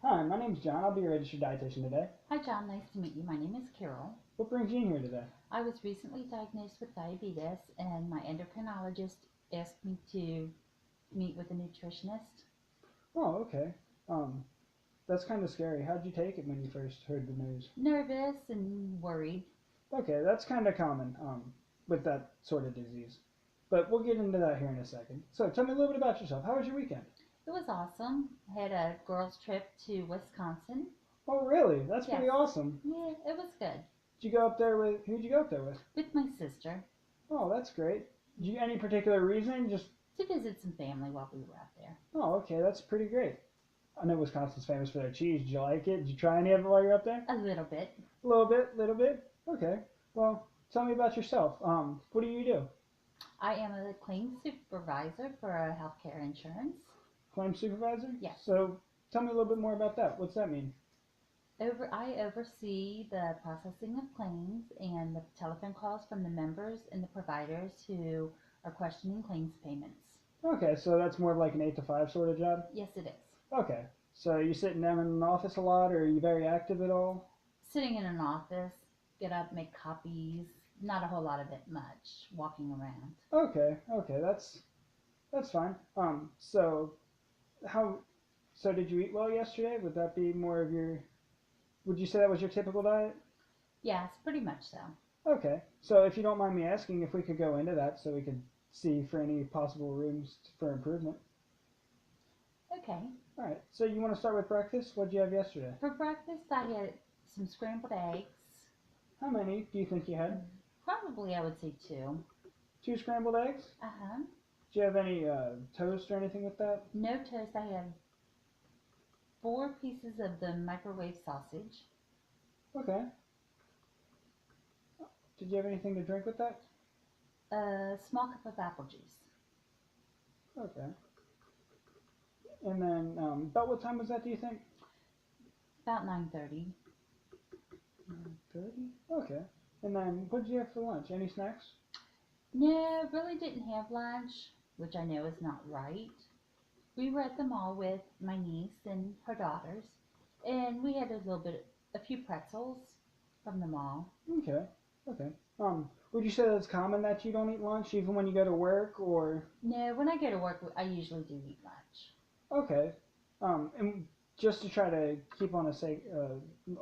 Hi, my name's John. I'll be your registered dietitian today. Hi, John. Nice to meet you. My name is Carol. What brings you in here today? I was recently diagnosed with diabetes, and my endocrinologist asked me to meet with a nutritionist. Oh, okay. Um, that's kind of scary. How'd you take it when you first heard the news? Nervous and worried. Okay, that's kind of common with that sort of disease. But we'll get into that here in a second. So tell me a little bit about yourself. How was your weekend? It was awesome. I had a girls' trip to Wisconsin. Oh, really? That's Yes. pretty awesome. Yeah, it was good. Did you go up there with, who'd you go up there with? With my sister Oh, that's great. Did you, any particular reason? Just, to visit some family while we were out there. oh, okay, that's pretty great. I know Wisconsin's famous for their cheese. Did you like it? Did you try any of it while you're up there? A little bit. A little bit, little bit. Okay. Well, tell me about yourself. What do you do? I am a claims supervisor for a healthcare insurance. Claim supervisor? Yes. So tell me a little bit more about that. What's that mean? I oversee the processing of claims and the telephone calls from the members and the providers who are questioning claims payments. Okay, so that's more of like an 8 to 5 sort of job? Yes, it is. Okay. So you sitting down in an office a lot, or are you very active at all? Sitting in an office, get up, make copies, not a whole lot of it much, walking around. Okay, okay, that's fine. How so did you eat well yesterday? Would that be more of your would you say that was your typical diet? Yes, pretty much so. Okay. So if you don't mind me asking if we could go into that so we could see for any possible rooms for improvement. Okay. All right. So you want to start with breakfast? What did you have yesterday? For breakfast, I had some scrambled eggs. How many do you think you had? Probably, I would say two. 2 scrambled eggs? Uh-huh. Do you have any toast or anything with that? No toast. I had 4 pieces of the microwave sausage. Okay. Did you have anything to drink with that? A small cup of apple juice. Okay. And then about what time was that, do you think? About 9:30. 9:30? Okay. And then what did you have for lunch? Any snacks? No, really didn't have lunch, which I know is not right. We were at the mall with my niece and her daughters, and we had a few pretzels from the mall. Okay. Okay. Would you say that it's common that you don't eat lunch even when you go to work or No, when I go to work, I usually do eat lunch. okay. And just to try to keep on a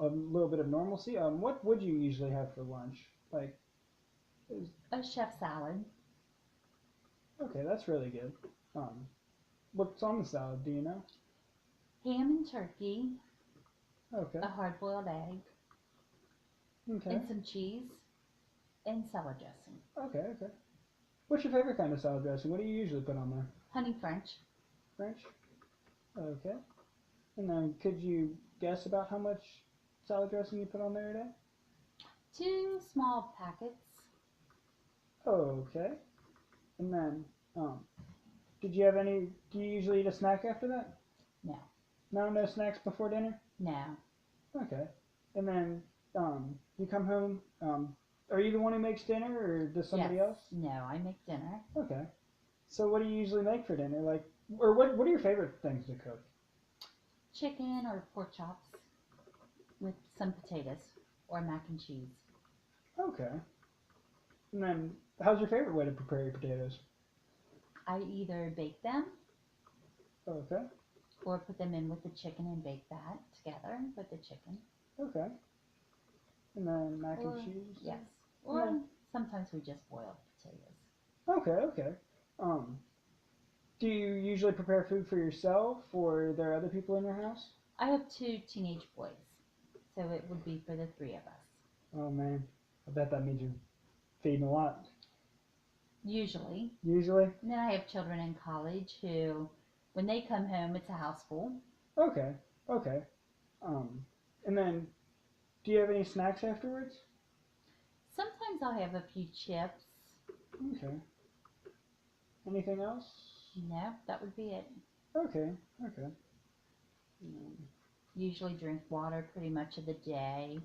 little bit of normalcy, what would you usually have for lunch? Like, is, A chef salad, okay, that's really good. Um, what's on the salad? Do you know? ham and turkey, Okay. a hard-boiled egg, Okay. and some cheese, and salad dressing. Okay. Okay. What's your favorite kind of salad dressing? What do you usually put on there? Honey French. French. Okay. And then could you guess about how much salad dressing you put on there today? 2 small packets. Okay. And then, did you have any? Do you usually eat a snack after that? No. No, no snacks before dinner. No. Okay. And then, you come home. Are you the one who makes dinner, or does somebody Yes. else? No, I make dinner. Okay. So what do you usually make for dinner? Like, or what are your favorite things to cook? Chicken or pork chops with some potatoes or mac and cheese. Okay. And then, how's your favorite way to prepare your potatoes? I either bake them Okay. or put them in with the chicken and bake that together with the chicken. Okay. And then mac Or, and cheese. yes. And Or then, sometimes we just boil potatoes. okay. Okay. Um, do you usually prepare food for yourself, or are there other people in your house? I have 2 teenage boys, so it would be for the 3 of us. Oh man, I bet that means you're feeding a lot. Usually. Usually. And then I have children in college who, when they come home, it's a house full. Okay. Okay. And then, do you have any snacks afterwards? Sometimes I'll have a few chips. Okay. Anything else? No, that would be it. Okay. Okay. Um, Usually drink water pretty much of the day,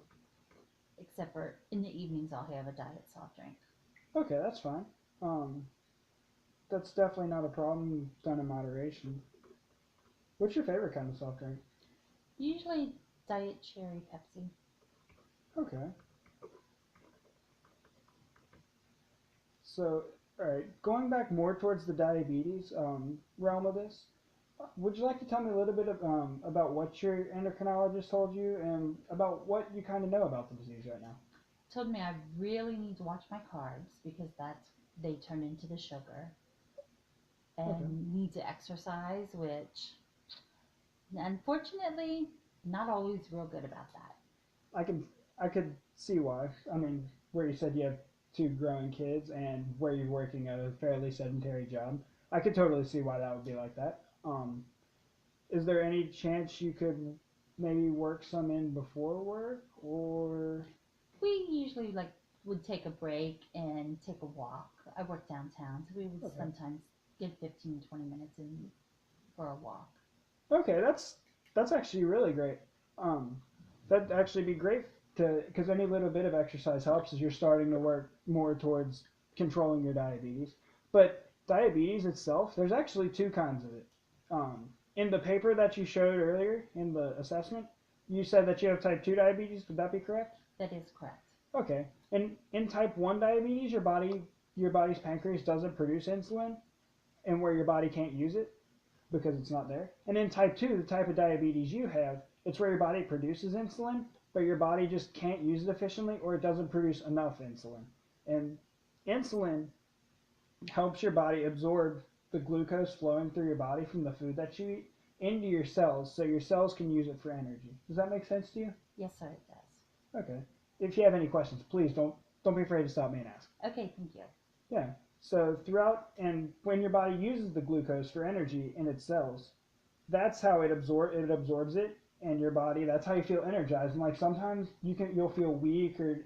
except for in the evenings I'll have a diet soft drink. okay, that's fine. Um, that's definitely not a problem done in moderation. What's your favorite kind of soft drink? Usually diet cherry Pepsi. Okay. So, all right, going back more towards the diabetes realm of this, would you like to tell me a little bit about what your endocrinologist told you and about what you kind of know about the disease right now? Told me I really need to watch my carbs because that's they turn into the sugar Okay. and need to exercise, which unfortunately not always real good about that. I can I could see why. I mean, where you said you have two growing kids and where you're working at a fairly sedentary job, I could totally see why that would be like that. Is there any chance you could maybe work some in before work or? We usually like would take a break and take a walk. I work downtown, so we would Okay. sometimes get 15 to 20 minutes in for a walk. Okay, that's actually really great. Um, that'd actually be great to because any little bit of exercise helps as you're starting to work more towards controlling your diabetes. But diabetes itself, there's actually two kinds of it. In the paper that you showed earlier in the assessment, you said that you have type 2 diabetes. Would that be correct? That is correct. Okay. And in type 1 diabetes, your body's pancreas doesn't produce insulin, and where your body can't use it because it's not there. And in type 2, the type of diabetes you have, it's where your body produces insulin, but your body just can't use it efficiently or it doesn't produce enough insulin. And insulin helps your body absorb the glucose flowing through your body from the food that you eat into your cells so your cells can use it for energy. Does that make sense to you? Yes, sir, it does. Okay. If you have any questions, please don't be afraid to stop me and ask. Okay, thank you. Yeah. So throughout and when your body uses the glucose for energy in its cells, that's how it absorbs it and your body. That's how you feel energized. And like sometimes you'll feel weak or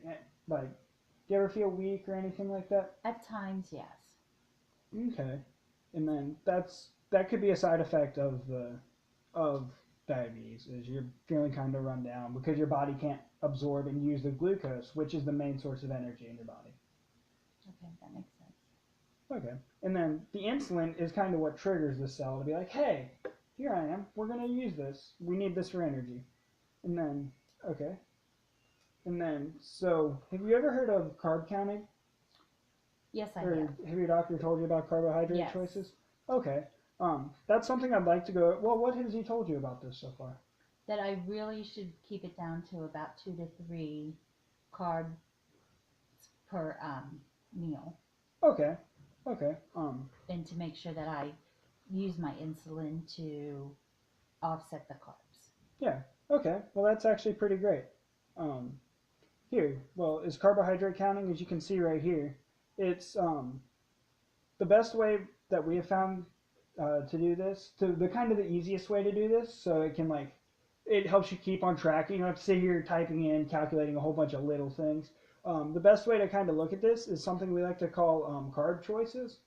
like do you ever feel weak or anything like that? At times, yes. Okay. And then that could be a side effect of diabetes is you're feeling kind of run down because your body can't absorb and use the glucose, which is the main source of energy in your body. Okay, that makes sense. Okay. And then the insulin is kind of what triggers the cell to be like, hey, here I am. We're going to use this. We need this for energy. And then, okay. And then, so have you ever heard of carb counting? Yes, I Or have. have your doctor told you about carbohydrate Yes. choices? Okay. That's something I'd like to go. Well, what has he told you about this so far? That I really should keep it down to about 2 to 3 carbs per meal, Okay. Okay. and to make sure that I use my insulin to offset the carbs. Yeah. Okay. Well, that's actually pretty great. Um, Here, well, is carbohydrate counting, as you can see right here, it's the best way that we have found to do this, to the kind of the easiest way to do this, so it can like, it helps you keep on track. You don't have to sit here typing in, calculating a whole bunch of little things. The best way to kind of look at this is something we like to call carb choices.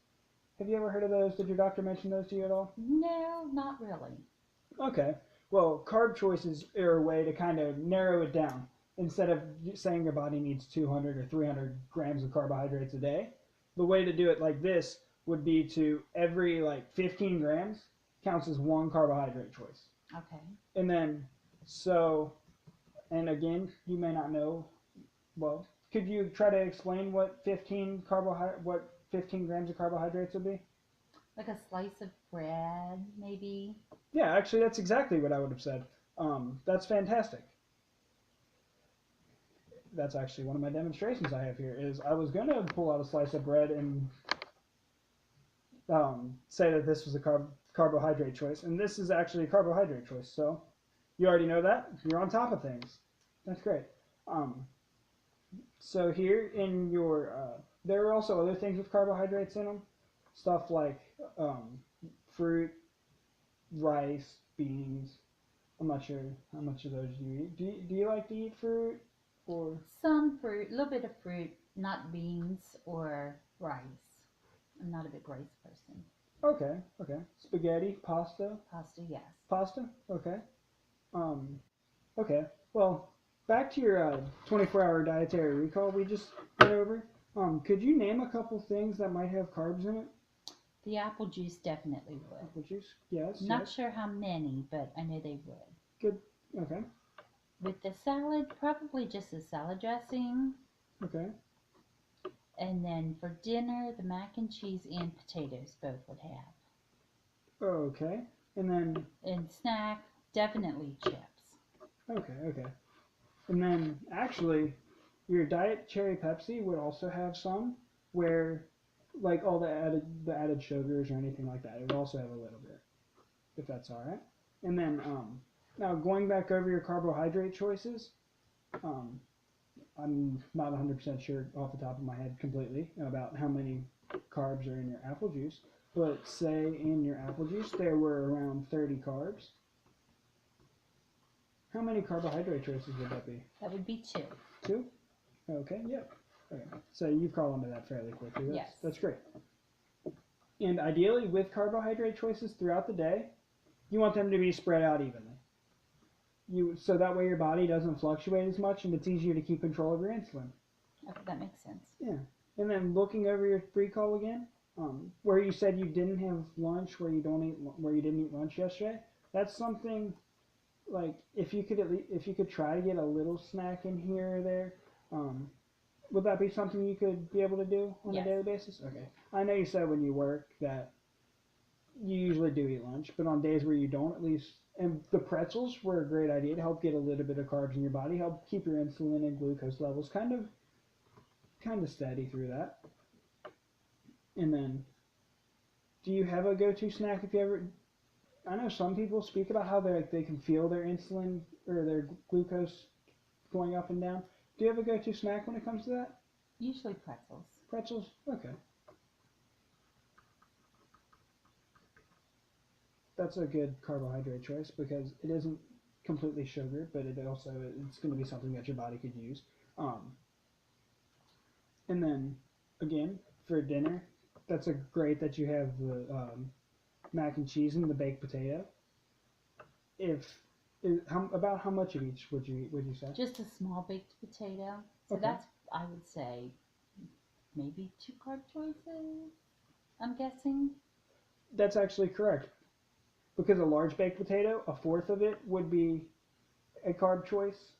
Have you ever heard of those? Did your doctor mention those to you at all? No, not really. Okay. Well, carb choices are a way to kind of narrow it down. Instead of saying your body needs 200 or 300 grams of carbohydrates a day, the way to do it like this would be to every like 15 grams counts as one carbohydrate choice. Okay. And then, so, and again, you may not know, well, could you try to explain what 15 grams of carbohydrates would be? Like a slice of bread, maybe. Yeah, actually, that's exactly what I would have said. That's fantastic. That's actually one of my demonstrations I have here. Is I was gonna pull out a slice of bread and say that this was a carbohydrate choice, and this is actually a carbohydrate choice. So you already know that. You're on top of things. That's great. Um, so here in your, there are also other things with carbohydrates in them. Stuff like um, fruit, rice, beans. I'm not sure how much of those you eat. Do you like to eat fruit or? Some fruit, a little bit of fruit, not beans or rice. I'm not a big rice person. Okay, okay. Spaghetti, Pasta, yes. pasta. Okay. Um, okay. Well, back to your 24-hour dietary recall we just went over. Could you name a couple things that might have carbs in it? The apple juice definitely would. Apple juice. Yes. Not Yes. sure how many, but I know they would. Good. Okay. With the salad, probably just a salad dressing. Okay. And then for dinner, the mac and cheese and potatoes both would have. Okay. And then And snack, definitely chips. okay. And then actually, your diet cherry Pepsi would also have some where, like all the added sugars or anything like that. It would also have a little bit, if that's all right. And then now going back over your carbohydrate choices, um, I'm not 100% sure off the top of my head completely about how many carbs are in your apple juice, but say in your apple juice there were around 30 carbs. How many carbohydrate choices would that be? That would be 2. 2? Okay, yep. Okay. So you've caught on to that fairly quickly. Yes. That's great. And ideally, with carbohydrate choices throughout the day, you want them to be spread out evenly. So that way your body doesn't fluctuate as much, and it's easier to keep control of your insulin. Okay, that makes sense. Yeah. And then looking over your recall again, where you said you didn't have lunch, where you didn't eat lunch yesterday, that's something like if you could try to get a little snack in here or there, would that be something you could be able to do on a daily basis? Okay. I know you said when you work that you usually do eat lunch, but on days where you don't, at least, and the pretzels were a great idea to help get a little bit of carbs in your body, help keep your insulin and glucose levels kind of steady through that. And then, do you have a go-to snack if you ever? I know some people speak about how they can feel their insulin or their glucose going up and down. Do you have a go-to snack when it comes to that? Usually pretzels. Pretzels? Okay. That's a good carbohydrate choice because it isn't completely sugar, but it's going to be something that your body could use. And then again for dinner, that's a great that you have the mac and cheese and the baked potato. About how much of each would you say? Just a small baked potato. So Okay. that's, I would say, maybe 2 carb choices, I'm guessing. That's actually correct. Because a large baked potato, a fourth of it would be a carb choice.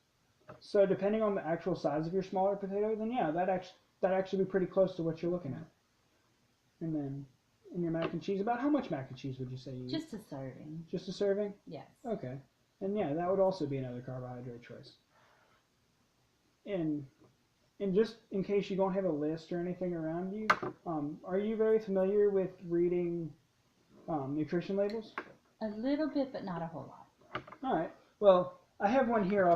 So depending on the actual size of your smaller potato, then yeah, that actually be pretty close to what you're looking at. And then in your mac and cheese, about how much mac and cheese would you say you eat? Just a serving. Just a serving? Yes. Okay. And yeah, that would also be another carbohydrate choice. And just in case you don't have a list or anything around you, are you very familiar with reading nutrition labels? A little bit, but not a whole lot. All right. Well, I have one here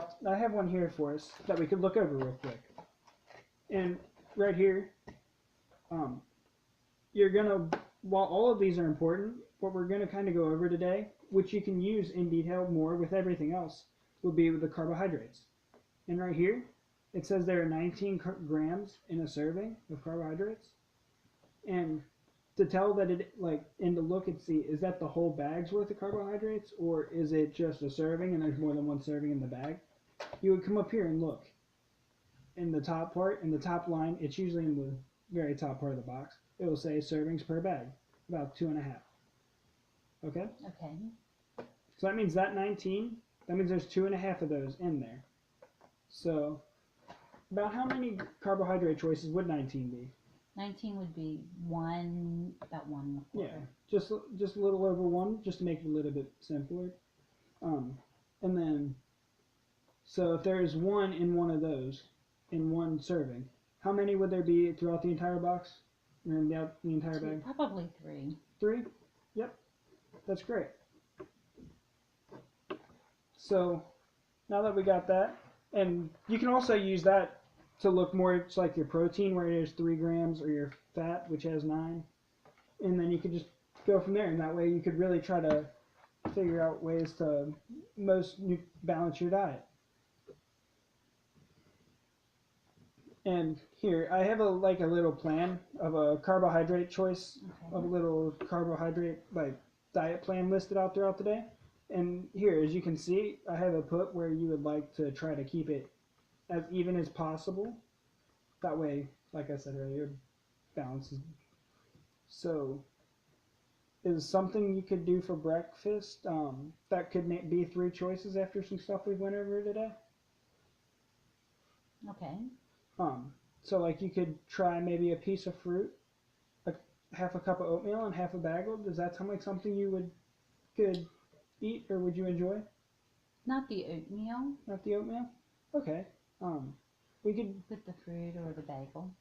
for us that we could look over real quick. And right here, while all of these are important, what we're gonna kind of go over today, which you can use in detail more with everything else, will be with the carbohydrates. And right here, it says there are 19 grams in a serving of carbohydrates. And to tell that and to look and see, is that the whole bag's worth of carbohydrates, or is it just a serving and there's more than one serving in the bag? You would come up here and look. In the top part, in the top line, it's usually in the very top part of the box, it will say servings per bag, about 2.5. Okay? Okay. So that means that there's 2.5 of those in there. So about how many carbohydrate choices would 19 be? 19 would be about 1 1/4. Yeah, just a little over 1, just to make it a little bit simpler. And then, so if there is 1 in one of those, in one serving, how many would there be throughout the entire box? Or in the entire bag? Probably 3. 3? Yep, that's great. So, now that we got that, and you can also use that to look more, it's like your protein where it is 3 grams, or your fat, which has 9. And then you could just go from there, and that way you could really try to figure out ways to balance your diet. And here, I have a little plan of a carbohydrate choice, of a little carbohydrate diet plan listed out throughout the day. And here, as you can see, I have it put where you would like to try to keep it as even as possible. That way, like I said earlier, balances. So is something you could do for breakfast. That could be 3 choices after some stuff we went over today. Okay. Um, so like you could try maybe a piece of fruit, a half a cup of oatmeal, and half a bagel. Does that sound like something you could eat or would you enjoy? Not the oatmeal Not the oatmeal. Okay. Um, we could. with the fruit or the bagel.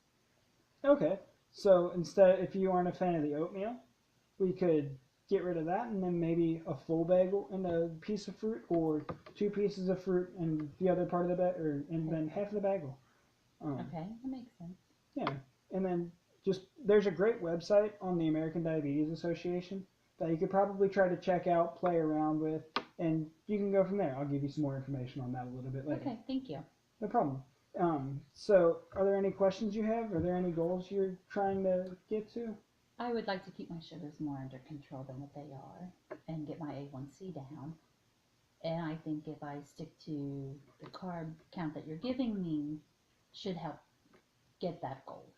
Okay. So instead, if you aren't a fan of the oatmeal, we could get rid of that and then maybe a full bagel and a piece of fruit, or 2 pieces of fruit and the other part of the bag, or and then half of the bagel. Okay, that makes sense. Yeah, and then just there's a great website on the American Diabetes Association that you could probably try to check out, play around with, and you can go from there. I'll give you some more information on that a little bit later. Okay, thank you. No problem. So are there any questions you have? Are there any goals you're trying to get to? I would like to keep my sugars more under control than what they are and get my A1C down. And I think if I stick to the carb count that you're giving me, should help get that goal.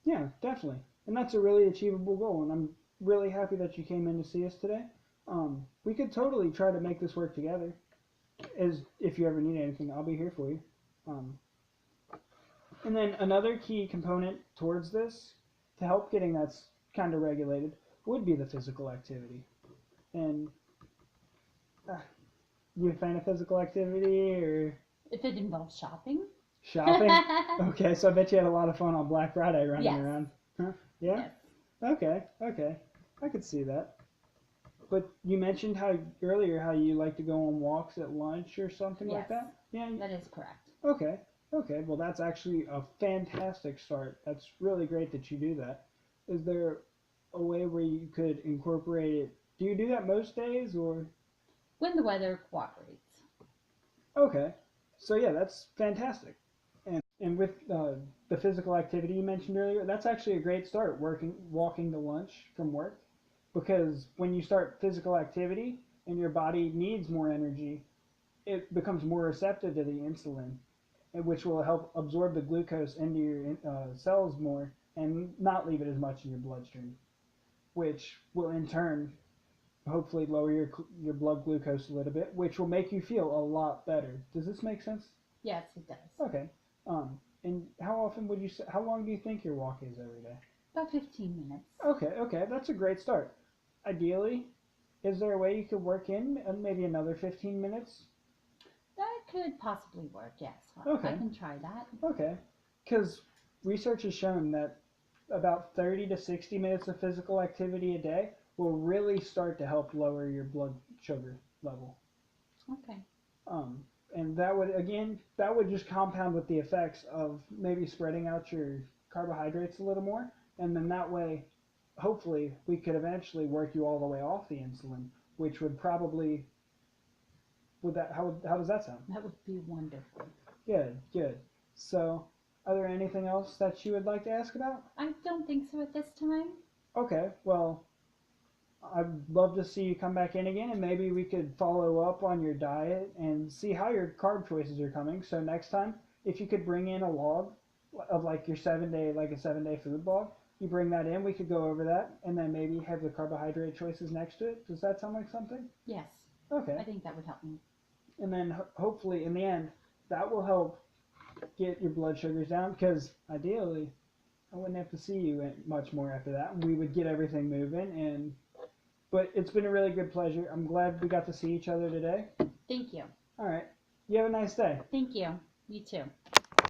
Yeah, definitely. And that's a really achievable goal, and I'm really happy that you came in to see us today. We could totally try to make this work together. As if you ever need anything, I'll be here for you. Um, and then another key component towards this, to help getting that kind of regulated, would be the physical activity. And you a fan of physical activity or If it involves shopping? shopping? Okay, so I bet you had a lot of fun on Black Friday running Yes. around. Huh? Yeah? Yes. Okay. I could see that. But you mentioned earlier how you like to go on walks at lunch or something like Yes. that? Yeah. That is correct. Okay. Well, that's actually a fantastic start. That's really great that you do that. Is there a way where you could incorporate it? Do you do that most days or? When the weather cooperates. Okay. So yeah, that's fantastic. And with the physical activity you mentioned earlier, that's actually a great start. Walking to lunch from work, because when you start physical activity and your body needs more energy, it becomes more receptive to the insulin, which will help absorb the glucose into your cells more and not leave it as much in your bloodstream, which will in turn hopefully lower your blood glucose a little bit, which will make you feel a lot better. Does this make sense? Yes, it does. Okay. And how long do you think your walk is every day? About 15 minutes. Okay, that's a great start. Ideally, is there a way you could work in maybe another 15 minutes? That could possibly work, yes. Okay. I can try that. Okay, because research has shown that about 30 to 60 minutes of physical activity a day will really start to help lower your blood sugar level. Okay. And that would just compound with the effects of maybe spreading out your carbohydrates a little more, and then that way, hopefully, we could eventually work you all the way off the insulin, which would probably, how does that sound? That would be wonderful. Good. So, are there anything else that you would like to ask about? I don't think so at this time. Okay, well, I'd love to see you come back in again, and maybe we could follow up on your diet and see how your carb choices are coming. So next time, if you could bring in a log of like your 7-day food log, you bring that in, we could go over that, and then maybe have the carbohydrate choices next to it. Does that sound like something? Yes. Okay. I think that would help me. And then hopefully in the end, that will help get your blood sugars down, because ideally, I wouldn't have to see you much more after that, and we would get everything moving. But it's been a really good pleasure. I'm glad we got to see each other today. Thank you. All right. You have a nice day. Thank you. You too.